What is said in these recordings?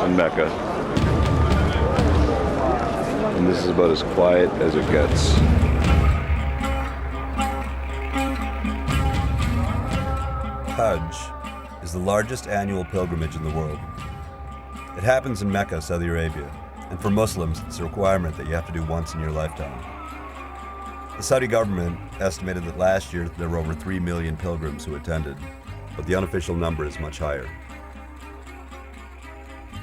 in Mecca. And this is about as quiet as it gets. Hajj is the largest annual pilgrimage in the world. It happens in Mecca, Saudi Arabia, and for Muslims, it's a requirement that you have to do once in your lifetime. The Saudi government estimated that last year there were over 3 million pilgrims who attended, but the unofficial number is much higher.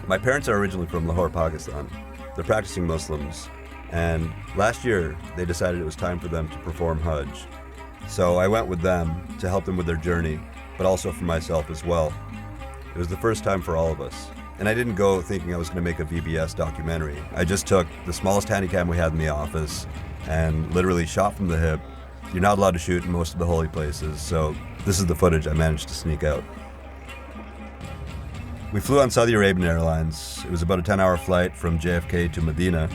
My parents are originally from Lahore, Pakistan. They're practicing Muslims, and last year they decided it was time for them to perform Hajj. So I went with them to help them with their journey, but also for myself as well. It was the first time for all of us. And I didn't go thinking I was going to make a VBS documentary. I just took the smallest handycam we had in the office and literally shot from the hip. You're not allowed to shoot in most of the holy places, so this is the footage I managed to sneak out. We flew on Saudi Arabian Airlines. It was about a 10-hour flight from JFK to Medina,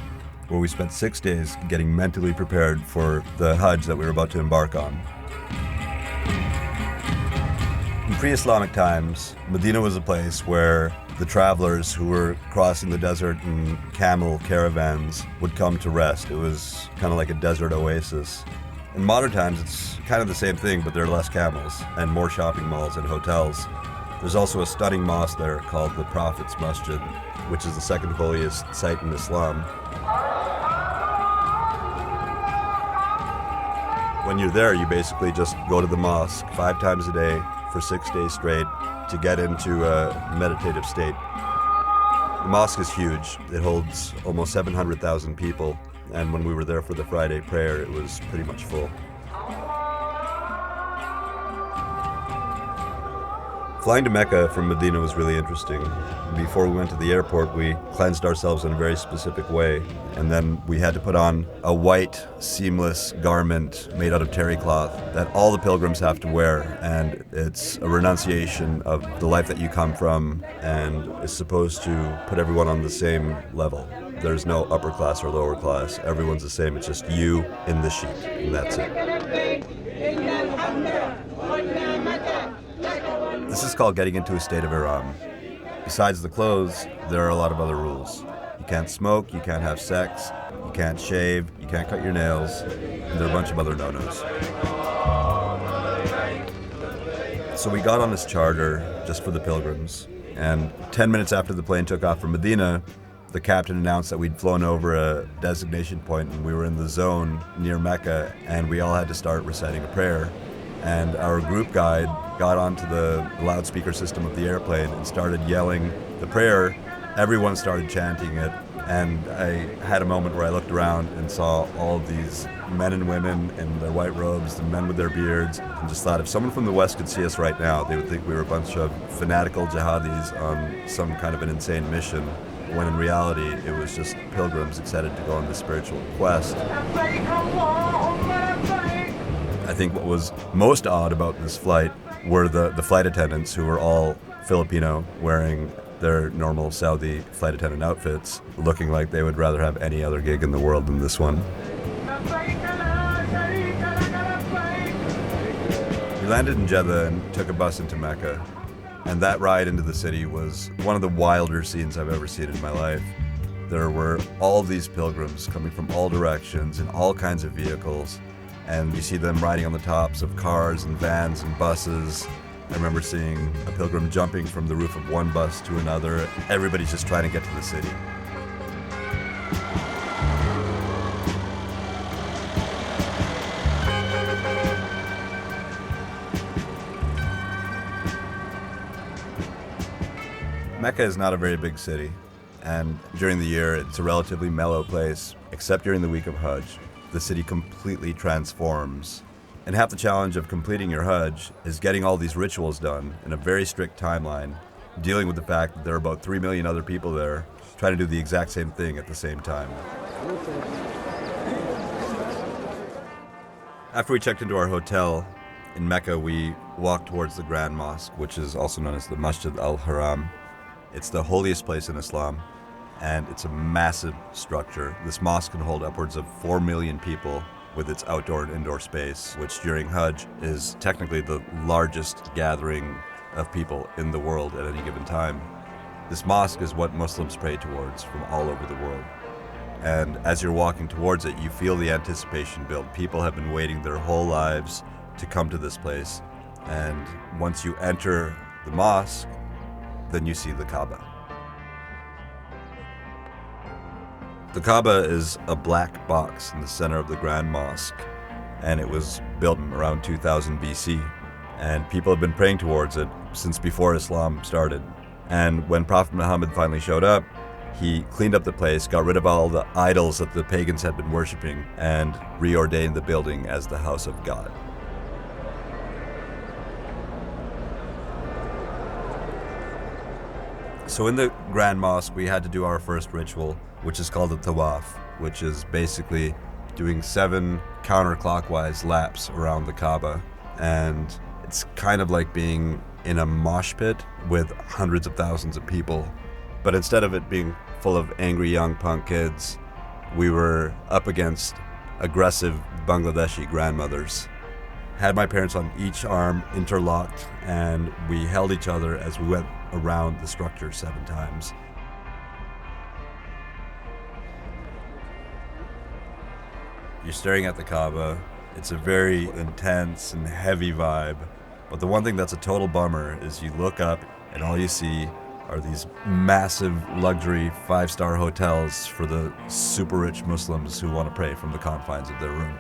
where we spent 6 days getting mentally prepared for the Hajj that we were about to embark on. In pre-Islamic times, Medina was a place where the travelers who were crossing the desert in camel caravans would come to rest. It was kind of like a desert oasis. In modern times, it's kind of the same thing, but there are less camels and more shopping malls and hotels. There's also a stunning mosque there called the Prophet's Masjid, which is the second holiest site in Islam. When you're there, you basically just go to the mosque 5 times a day for 6 days straight to get into a meditative state. The mosque is huge. It holds almost 700,000 people, and when we were there for the Friday prayer, it was pretty much full. Flying to Mecca from Medina was really interesting. Before we went to the airport, we cleansed ourselves in a very specific way, and then we had to put on a white, seamless garment made out of terry cloth that all the pilgrims have to wear, and it's a renunciation of the life that you come from, and is supposed to put everyone on the same level. There's no upper class or lower class. Everyone's the same. It's just you in the sheet, and that's it. This is called getting into a state of ihram. Besides the clothes, there are a lot of other rules. You can't smoke, you can't have sex, you can't shave, you can't cut your nails, and there are a bunch of other no-nos. So we got on this charter just for the pilgrims, and 10 minutes after the plane took off from Medina, the captain announced that we'd flown over a designation point and we were in the zone near Mecca, and we all had to start reciting a prayer. And our group guide got onto the loudspeaker system of the airplane and started yelling the prayer. Everyone started chanting it, and I had a moment where I looked around and saw all of these men and women in their white robes, the men with their beards, and just thought if someone from the West could see us right now, they would think we were a bunch of fanatical jihadis on some kind of an insane mission, when in reality it was just pilgrims excited to go on this spiritual quest. I think what was most odd about this flight were the flight attendants, who were all Filipino, wearing their normal Saudi flight attendant outfits, looking like they would rather have any other gig in the world than this one. We landed in Jeddah and took a bus into Mecca, and that ride into the city was one of the wilder scenes I've ever seen in my life. There were all these pilgrims coming from all directions in all kinds of vehicles, and you see them riding on the tops of cars and vans and buses. I remember seeing a pilgrim jumping from the roof of one bus to another. Everybody's just trying to get to the city. Mecca is not a very big city, and during the year it's a relatively mellow place, except during the week of Hajj. The city completely transforms. And half the challenge of completing your Hajj is getting all these rituals done in a very strict timeline, dealing with the fact that there are about 3 million other people there trying to do the exact same thing at the same time. After we checked into our hotel in Mecca, we walked towards the Grand Mosque, which is also known as the Masjid al-Haram. It's the holiest place in Islam, and it's a massive structure. This mosque can hold upwards of 4 million people with its outdoor and indoor space, which during Hajj is technically the largest gathering of people in the world at any given time. This mosque is what Muslims pray towards from all over the world. And as you're walking towards it, you feel the anticipation build. People have been waiting their whole lives to come to this place. And once you enter the mosque, then you see the Kaaba. The Kaaba is a black box in the center of the Grand Mosque, and it was built around 2000 BC. And people have been praying towards it since before Islam started. And when Prophet Muhammad finally showed up, he cleaned up the place, got rid of all the idols that the pagans had been worshiping, and reordained the building as the house of God. So in the Grand Mosque, we had to do our first ritual, which is called the Tawaf, which is basically doing 7 counterclockwise laps around the Kaaba. And it's kind of like being in a mosh pit with hundreds of thousands of people. But instead of it being full of angry young punk kids, we were up against aggressive Bangladeshi grandmothers. Had my parents on each arm interlocked, and we held each other as we went around the structure 7 times. You're staring at the Kaaba. It's a very intense and heavy vibe. But the one thing that's a total bummer is you look up and all you see are these massive luxury 5-star hotels for the super rich Muslims who want to pray from the confines of their room.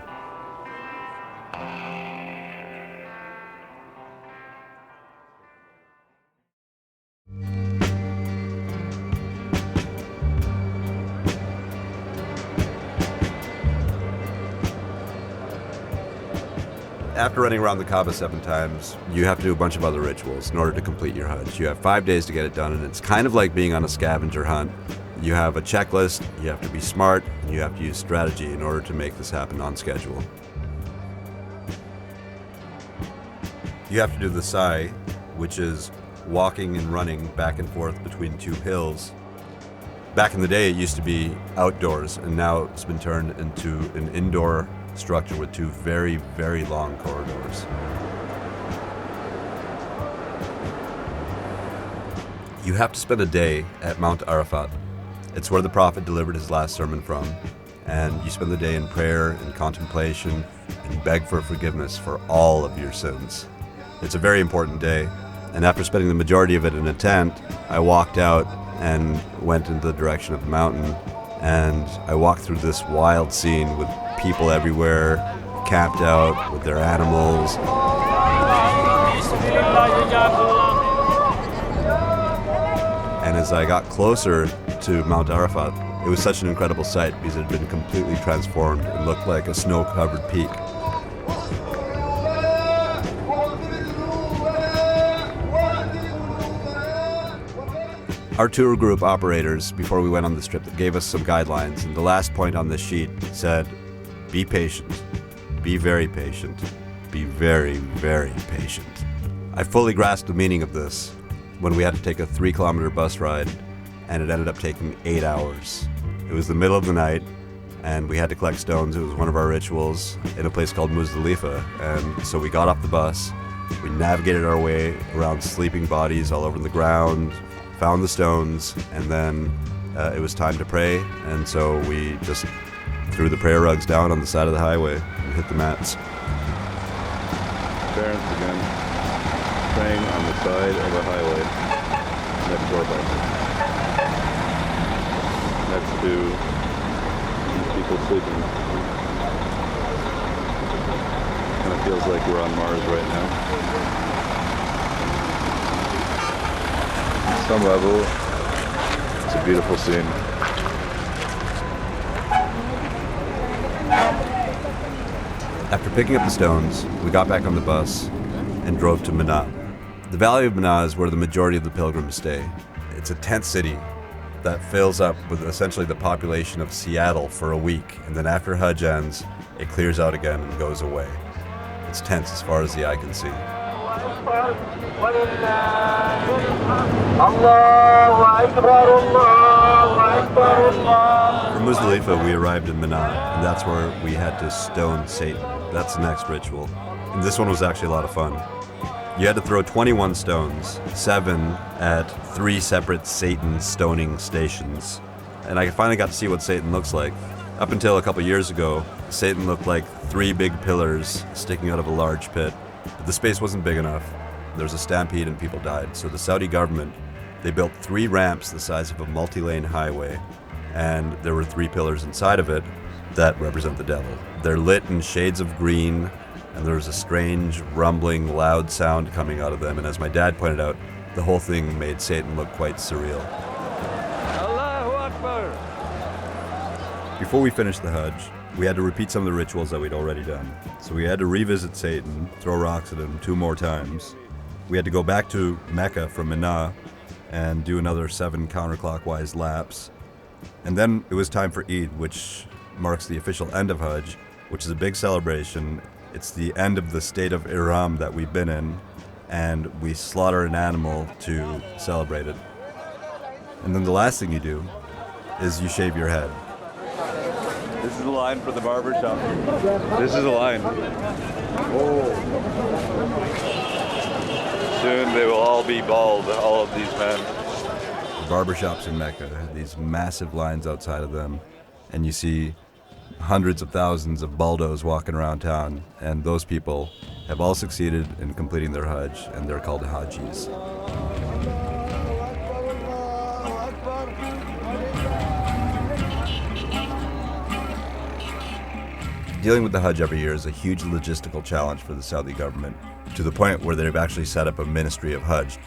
After running around the Kaaba 7 times, you have to do a bunch of other rituals in order to complete your Hajj. You have 5 days to get it done, and it's kind of like being on a scavenger hunt. You have a checklist, you have to be smart, and you have to use strategy in order to make this happen on schedule. You have to do the sa'i, which is walking and running back and forth between 2 hills. Back in the day, it used to be outdoors, and now it's been turned into an indoor structure with 2 very, very long corridors. You have to spend a day at Mount Arafat. It's where the Prophet delivered his last sermon from, and you spend the day in prayer and contemplation and beg for forgiveness for all of your sins. It's a very important day, and after spending the majority of it in a tent, I walked out and went in the direction of the mountain, and I walked through this wild scene with people everywhere, camped out with their animals. And as I got closer to Mount Arafat, it was such an incredible sight because it had been completely transformed and looked like a snow-covered peak. Our tour group operators, before we went on this trip, gave us some guidelines, and the last point on this sheet said, be patient, be very patient, be very, very patient. I fully grasped the meaning of this when we had to take a 3-kilometer bus ride, and it ended up taking 8 hours. It was the middle of the night, and we had to collect stones. It was one of our rituals in a place called Muzdalifa, and so we got off the bus, we navigated our way around sleeping bodies all over the ground, found the stones, and then it was time to pray, and so we just threw the prayer rugs down on the side of the highway and hit the mats. Parents again, praying on the side of a highway next to our bus. Next to people sleeping. Kind of feels like we're on Mars right now. On some level, it's a beautiful scene. After picking up the stones, we got back on the bus and drove to Mina. The Valley of Mina is where the majority of the pilgrims stay. It's a tent city that fills up with essentially the population of Seattle for a week, and then after Hajj ends, it clears out again and goes away. It's tents as far as the eye can see. From Muzdalifa, we arrived in Mina, and that's where we had to stone Satan. That's the next ritual. And this one was actually a lot of fun. You had to throw 21 stones, 7 at 3 separate Satan stoning stations. And I finally got to see what Satan looks like. Up until a couple years ago, Satan looked like 3 big pillars sticking out of a large pit. But the space wasn't big enough. There was a stampede and people died. So the Saudi government, they built 3 ramps the size of a multi-lane highway, and there were 3 pillars inside of it that represent the devil. They're lit in shades of green, and there was a strange, rumbling, loud sound coming out of them. And as my dad pointed out, the whole thing made Satan look quite surreal. Allahu Akbar! Before we finished the Hajj, we had to repeat some of the rituals that we'd already done. So we had to revisit Satan, throw rocks at him 2 more times. We had to go back to Mecca from Mina and do another 7 counterclockwise laps. And then it was time for Eid, which marks the official end of Hajj, which is a big celebration. It's the end of the state of Ihram that we've been in, and we slaughter an animal to celebrate it. And then the last thing you do is you shave your head. This is the line for the barber shop. This is the line. Oh. Soon they will all be bald, all of these men. The barbershops in Mecca have these massive lines outside of them, and you see hundreds of thousands of baldos walking around town, and those people have all succeeded in completing their Hajj, and they're called Hajis. Dealing with the Hajj every year is a huge logistical challenge for the Saudi government, to the point where they've actually set up a ministry of Hajj.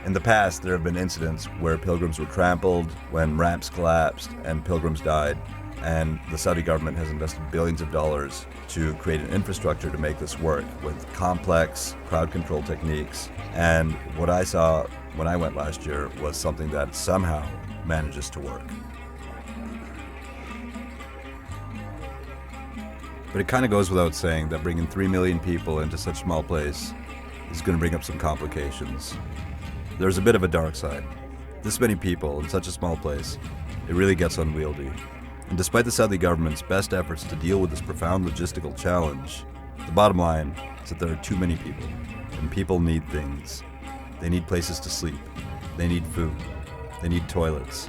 In the past, there have been incidents where pilgrims were trampled, when ramps collapsed, and pilgrims died. And the Saudi government has invested billions of dollars to create an infrastructure to make this work with complex crowd control techniques. And what I saw when I went last year was something that somehow manages to work. But it kind of goes without saying that bringing 3 million people into such a small place is going to bring up some complications. There's a bit of a dark side. This many people in such a small place, it really gets unwieldy. And despite the Saudi government's best efforts to deal with this profound logistical challenge, the bottom line is that there are too many people, and people need things. They need places to sleep, they need food, they need toilets.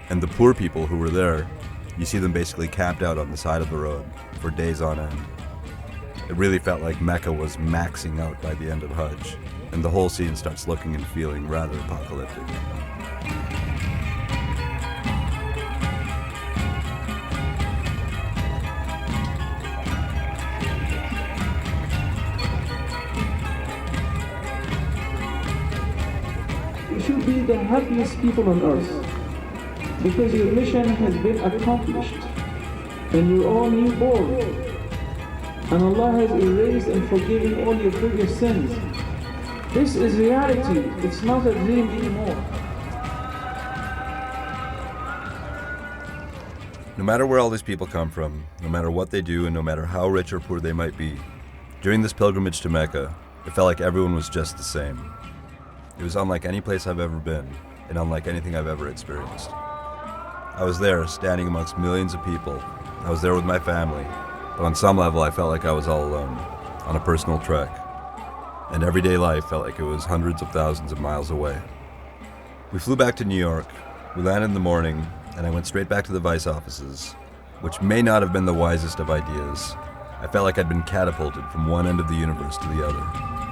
And the poor people who were there, you see them basically camped out on the side of the road for days on end. It really felt like Mecca was maxing out by the end of Hajj, and the whole scene starts looking and feeling rather apocalyptic. You should be the happiest people on earth, because your mission has been accomplished, and you're all newborn, and Allah has erased and forgiven all your previous sins. This is reality, it's not a dream anymore. No matter where all these people come from, no matter what they do, and no matter how rich or poor they might be, during this pilgrimage to Mecca, it felt like everyone was just the same. It was unlike any place I've ever been, and unlike anything I've ever experienced. I was there, standing amongst millions of people. I was there with my family, but on some level I felt like I was all alone, on a personal trek. And everyday life felt like it was hundreds of thousands of miles away. We flew back to New York. We landed in the morning, and I went straight back to the Vice offices, which may not have been the wisest of ideas. I felt like I'd been catapulted from one end of the universe to the other.